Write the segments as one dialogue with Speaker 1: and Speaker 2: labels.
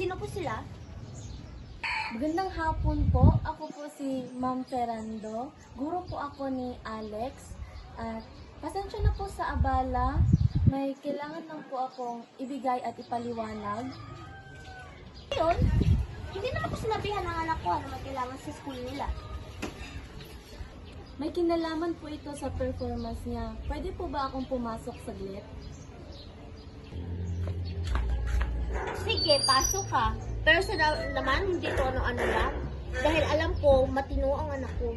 Speaker 1: Sino po sila?
Speaker 2: Magandang hapon po. Ako po si Ma'am Ferrando. Guro po ako ni Alex. At pasensya na po sa abala. May kailangan lang po akong ibigay at ipaliwanag.
Speaker 1: Ngayon, hindi naman ko sinabihan ng anak ko na may kailangan sa school nila.
Speaker 2: May kinalaman po ito sa performance niya. Pwede po ba akong pumasok saglit?
Speaker 1: Sige, pasok ka. Pero sa naman, hindi ko ano-ano lang. Dahil alam ko, matino ang anak ko.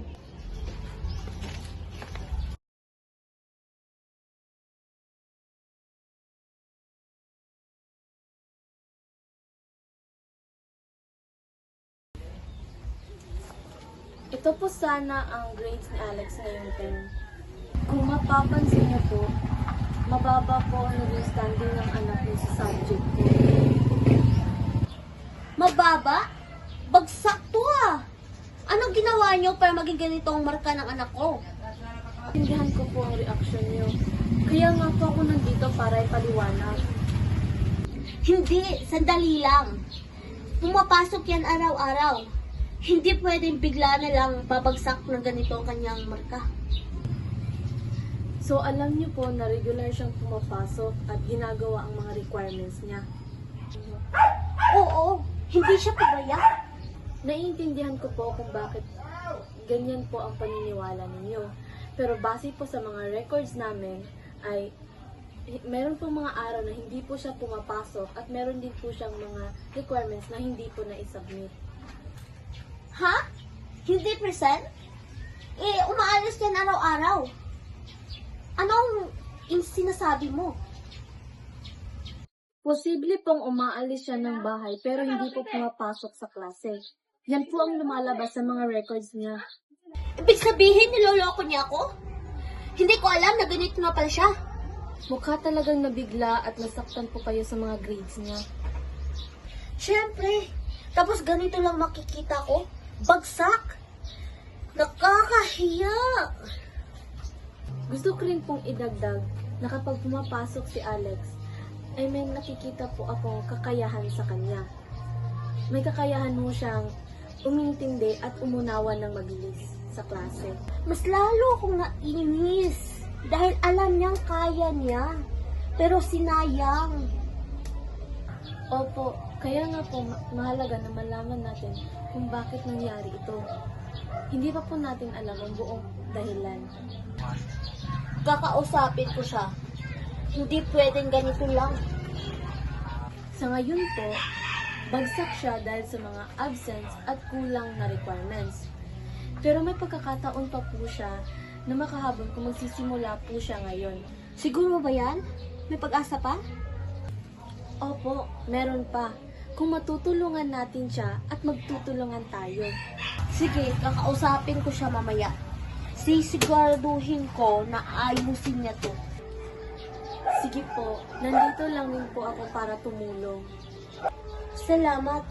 Speaker 2: Ito po sana ang grades ni Alex ngayong term. Kung mapapansin niyo po, mababa po ang naging standing ng anak niyo sa subject ko.
Speaker 1: Mababa? Bagsak to ah! Anong ginawa niyo para maging ganito ang marka ng anak ko?
Speaker 2: Tindihan ko po ang reaksyon niyo. Kaya nga po ako nandito para ipaliwanag.
Speaker 1: Hindi, sandali lang. Pumapasok yan araw-araw. Hindi pwedeng bigla na lang babagsak ng ganito ang kanyang marka.
Speaker 2: So alam niyo po na regular siyang pumapasok at ginagawa ang mga requirements niya.
Speaker 1: Oo, hindi siya pabaya.
Speaker 2: Naiintindihan ko po kung bakit ganyan po ang paniniwala ninyo. Pero base po sa mga records namin ay meron po mga araw na hindi po siya pumapasok at meron din po siyang mga requirements na hindi po na-submit.
Speaker 1: Ha? Hindi present? Umaalis yan araw-araw. Anong sinasabi mo?
Speaker 2: Posible pong umaalis siya ng bahay pero hindi po pumapasok sa klase. Yan po ang lumalabas sa mga records niya.
Speaker 1: Ibig sabihin, niloloko niya ako? Hindi ko alam na ganito na pala siya.
Speaker 2: Mukha talagang nabigla at nasaktan po kayo sa mga grades niya.
Speaker 1: Siyempre. Tapos ganito lang makikita ko. Bagsak. Nakakahiya.
Speaker 2: Gusto ko rin pong idagdag na kapag pumapasok si Alex, ay may nakikita po akong kakayahan sa kanya. May kakayahan mo siyang umintindi at umunawa ng mabilis sa klase.
Speaker 1: Mas lalo akong nainis. Dahil alam niyang kaya niya. Pero sinayang.
Speaker 2: Opo, kaya nga po mahalaga na malaman natin kung bakit nangyari ito. Hindi pa po natin alam ang buong dahilan.
Speaker 1: Kakausapin ko siya. Hindi pwedeng ganito lang.
Speaker 2: Sa ngayon po, bagsak siya dahil sa mga absence at kulang na requirements. Pero may pagkakataon pa po siya na makahabol kung magsisimula po siya ngayon.
Speaker 1: Siguro ba yan? May pag-asa pa?
Speaker 2: Opo, meron pa. Kung matutulungan natin siya at magtutulungan tayo.
Speaker 1: Sige, kakausapin ko siya mamaya. Sisiguraduhin ko na ayusin niya to.
Speaker 2: Sige po, nandito lang din po ako para tumulong.
Speaker 1: Salamat.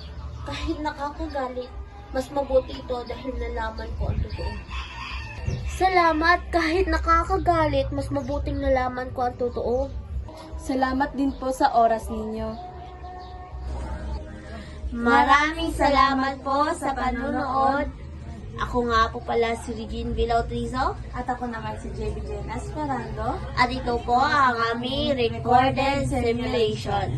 Speaker 1: Kahit nakakagalit, mas mabuti ito dahil nalaman ko ang totoo. Salamat. Kahit nakakagalit, mas mabuting nalaman ko ang totoo.
Speaker 2: Salamat din po sa oras ninyo.
Speaker 1: Maraming salamat po sa panunood. Ako nga po pala si Regine Vilautrizo.
Speaker 2: At ako naman si JB Jen Esperando.
Speaker 1: At ito po ang aming recorded simulation.